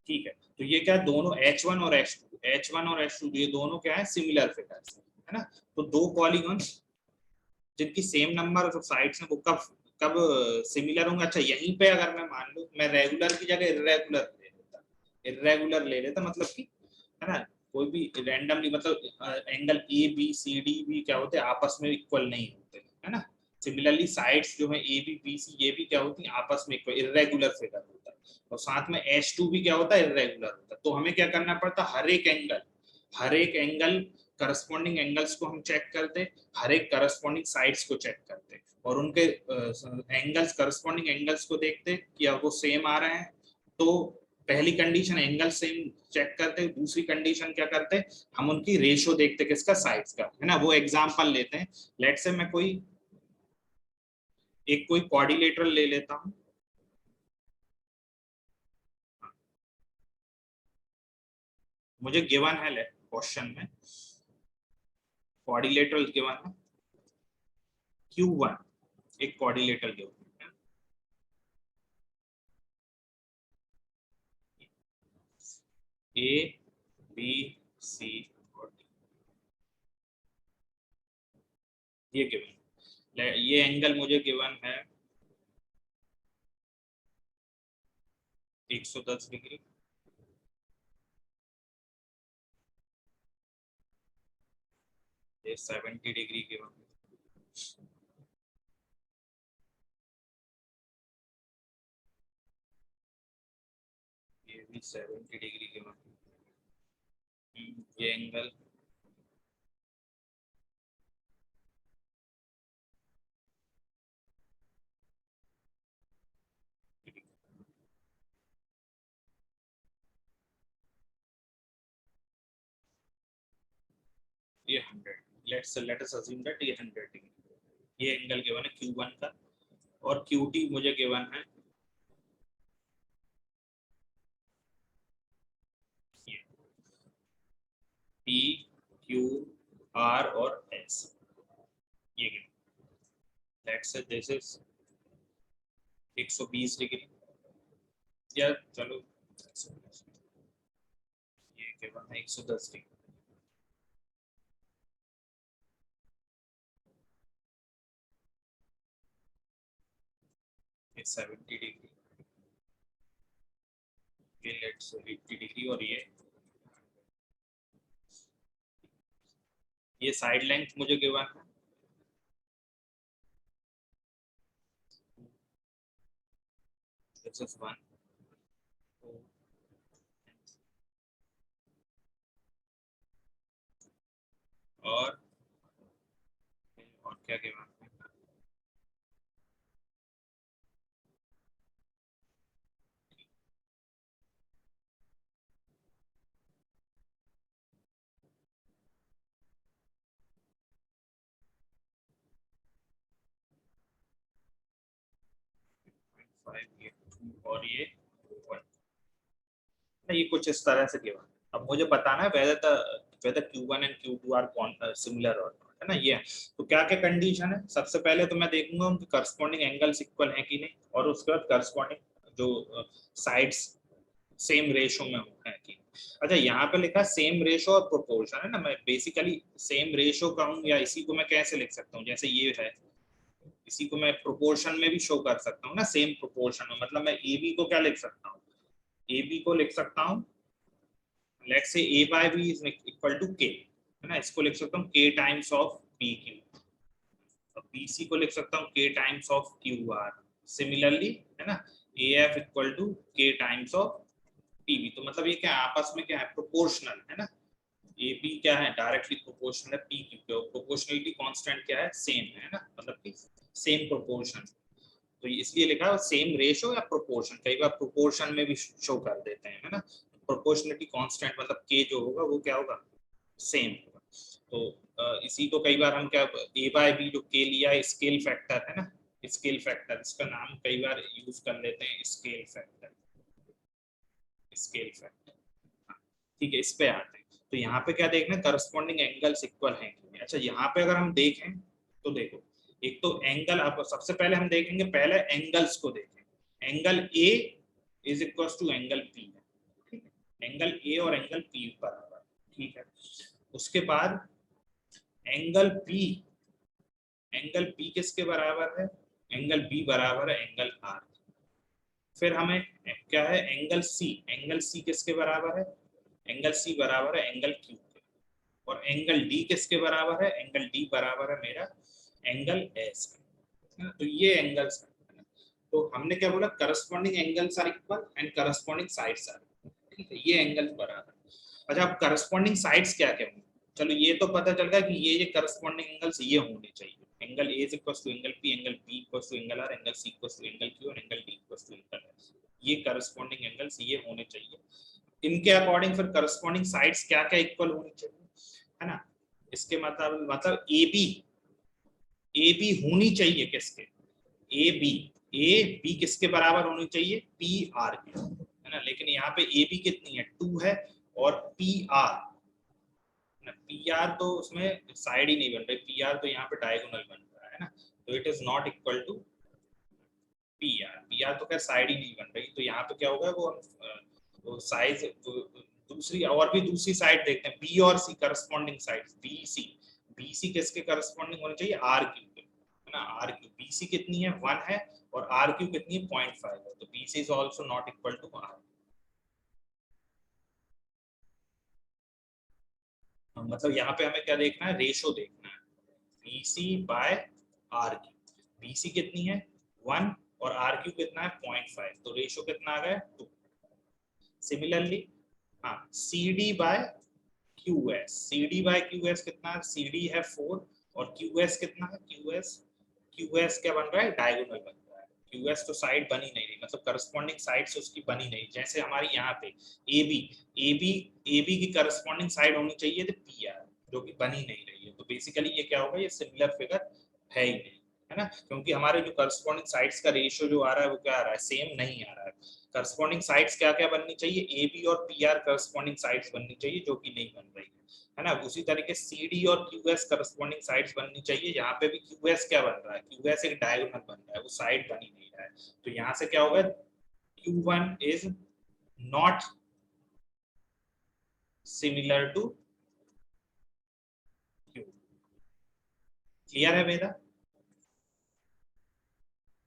ठीक है। तो ये क्या दोनों H1 और H2, H1 और H2 ये दोनों क्या है सिमिलर फिगर्स है ना। तो दो पॉलीगॉन्स जिनकी सेम नंबर ऑफ साइड्स हैं वो कब कब सिमिलर होंगे। अच्छा यहीं पे अगर मैं मान लूं मैं रेगुलर की जगह इरेगुलर ले लेता मतलब कि है ना, कोई भी रैंडमली मतलब angle A B C D भी क्या होते हैं आपस में इक्वल नहीं होते है ना। सिमिलरली साइड्स जो है ए बी बी सी ये भी क्या होती हैं आपस में इक्वल, इरेगुलर फिगर होता है। और साथ में H2 भी क्या होता है इरेगुलर होता है। तो हमें क्या करना पड़ता है हर एक एंगल करस्पॉन्डिंग एंगल्स को हम चेक करते, हर एक करस्पॉन्डिंग साइड्स को चेक करते और उनके एंगल्स करस्पॉन्डिंग एंगल्स को देखते कि वो सेम आ रहे हैं। तो पहली कंडीशन एंगल सेम चेक करते, दूसरी कंडीशन क्या करते हम उनकी रेशो देखते किसका साइड्स का है ना। वो एग्जांपल लेते हैं, लेट से मैं कोई क्वाड्रिलेटरल ले लेता हूं, मुझे गिवन है क्वेश्चन में क्वाड्रिलेटरल गिवन है Q1, एक क्वाड्रिलेटरल गिवन है A B C और D, ये गिवन, ये एंगल मुझे गिवन है 110 डिग्री, ये 70 डिग्री गिवन है, ये भी 70 डिग्री गिवन है, ये एंगल ये 100, लेट अस अज्यूम दैट ये 100 डिग्री, ये एंगल गिवन है Q1 का। और QT मुझे गिवन है ये P Q R और S, ये गिवन लेट से दिस इज 120 डिग्री या चलो ये गिवन है 110 डिग्री। ये 70 डिग्री, ये लेट्स से 80 डिग्री, और ये साइड लेंथ मुझे गिवन है दिस इज 1 और क्या गिवन है, और ये 1, ये कुछ इस तरह से गिवन। अब मुझे बताना है whether Q1 and Q2 are similar or not, है ना। ये तो क्या क्या कंडीशन है, सबसे पहले तो मैं देखूंगा उनके करस्पॉन्डिंग एंगल्स इक्वल है कि नहीं, और उसके बाद करस्पॉन्डिंग जो साइड्स सेम रेशो में है कि। अच्छा, यहाँ पे लिखा सेम रेशो और प्रोपोर्शन, है ना। मैं बेसिकली सेम रेशो कहूँ या इसी को मैं कैसे लिख सकता हूँ, जैसे ये है, इसी को मैं प्रोपोर्शन में भी शो कर सकता हूँ ना, सेम प्रोपोर्शन में। मतलब मैं ए बी को क्या लिख सकता हूँ, ए बी को लिख सकता हूँ, let's say a by b is equal to k, है ना। इसको लिख सकता हूँ k times of P Q, और bc को लिख सकता हूँ k times of Q R. Similarly, है ना, af equal to k times of pb। तो मतलब ये क्या आपस में क्या है, प्रोपोर्शनल, है ना। ए बी क्या है, डायरेक्टली प्रोपोर्शनल है पी क्यू, प्रोपोर्शनलिटी कांस्टेंट क्या है, सेम है ना, मतलब कि सेम प्रोपोर्शन। तो इसलिए लिखा है सेम रेशो या प्रोपोर्शन, कई बार प्रोपोर्शन में भी शो कर देते हैं, है ना। प्रोपोर्शनलिटी कांस्टेंट मतलब के जो होगा वो क्या होगा, सेम होगा। तो इसी को कई बार हम क्या, ए बाय बी जो के लिया स्केल फैक्टर, है ना, स्केल फैक्टर, इसका नाम कई बार यूज कर लेते हैं स्केल फैक्टर, स्केल फैक्टर। ठीक है, इस पे आते हैं। तो यहाँ पे क्या देखना है, करस्पॉन्डिंग एंगल्स इक्वल हैं। अच्छा, यहाँ पे अगर हम देखें तो देखो, एक तो एंगल, आप सबसे पहले हम देखेंगे, पहले एंगल्स को देखें। Angle A is equal to angle P, ठीक है, एंगल ए और एंगल पी बराबर, ठीक है। उसके बाद एंगल बी, एंगल बी किसके बराबर है, एंगल बी बराबर है एंगल आर। फिर हमें क्या है, एंगल सी, एंगल सी किसके बराबर है, एंगल सी बराबर है एंगल क्यू के। और एंगल डी किसके बराबर है, एंगल डी बराबर है मेरा एंगल एस का। तो ये एंगल्स, तो हमने क्या बोला, corresponding angles are equal and corresponding sides are, ठीक है, ये एंगल्स बराबर। अच्छा, अब करस्पॉन्डिंग साइड्स क्या क्या होंगे, चलो ये तो पता चल गया कि ये करस्पॉन्डिंग एंगल्स ये होने चाहिए। Angle A is equal to angle P, angle B equal to angle R, angle C equal to angle Q, और angle D equal to angle S. ये करस्पॉन्डिंग एंगल्स ये होने चाहिए। इनके अकॉर्डिंग फिर करस्पॉन्डिंग साइड्स क्या क्या इक्वल होनी चाहिए, है ना। इसके मतलब ए बी होनी चाहिए किसके, ए बी किसके बराबर होनी चाहिए, पी आर के, है ना। लेकिन यहाँ पे ए बी कितनी है, 2 है, और पी आर, पी आर तो उसमें साइड ही नहीं बन रही, पी आर तो यहाँ पे डायगोनल बन रहा है ना। तो it is not equal to P R तो क्या साइड ही नहीं बन रही। तो यहाँ पे क्या होगा, वो साइज दूसरी, और भी दूसरी साइड देखते हैं, बी और सी करस्पॉन्डिंग साइड, बी सी किसके करस्पॉन्डिंग होनी चाहिए, आर क्यू के, है ना। आर क्यू, बी सी कितनी है, 1 है, और आर क्यू कितनी है, 0.5 है। तो B C is also not equal to R. मतलब यहाँ पे हमें क्या देखना है, रेशो देखना है, B C by R Q. B C कितनी है, 1, और आर क्यू कितना है, 0.5, तो रेशो कितना आ गया, 2। सिमिलरली, हाँ, C D by Q S, C D by Q S कितना है, सी डी है 4, और क्यू एस कितना है, क्यू एस क्या बन रहा है, डायगोनल बन रहा है। क्यू एस तो साइड बनी नहीं रही, मतलब करस्पॉन्डिंग साइड से उसकी बनी नहीं, जैसे हमारी यहाँ पे ए बी, ए बी की करस्पॉन्डिंग साइड होनी चाहिए थी पी आर, जो कि बनी नहीं रही है। तो बेसिकली ये क्या होगा, ये सिमिलर फिगर है ही नहीं, है ना, क्योंकि हमारे जो करस्पॉन्डिंग साइड्स का रेशियो जो आ रहा है वो क्या आ रहा है, सेम नहीं आ रहा है। करस्पॉन्डिंग साइड्स क्या क्या बननी चाहिए, ए बी और पी आर करस्पॉन्डिंग साइड्स बननी चाहिए, जो कि नहीं बन रही है ना। उसी तरीके सी डी और क्यू एस करस्पॉन्डिंग साइड्स बननी चाहिए। यहाँ पे भी क्यू एस क्या बन रहा है, क्यू एस एक डायगोनल बन रहा है, वो साइड बन ही नहीं रहा है। तो यहाँ से क्या होगा, Q1 is not similar to Q। Clear है वेदा।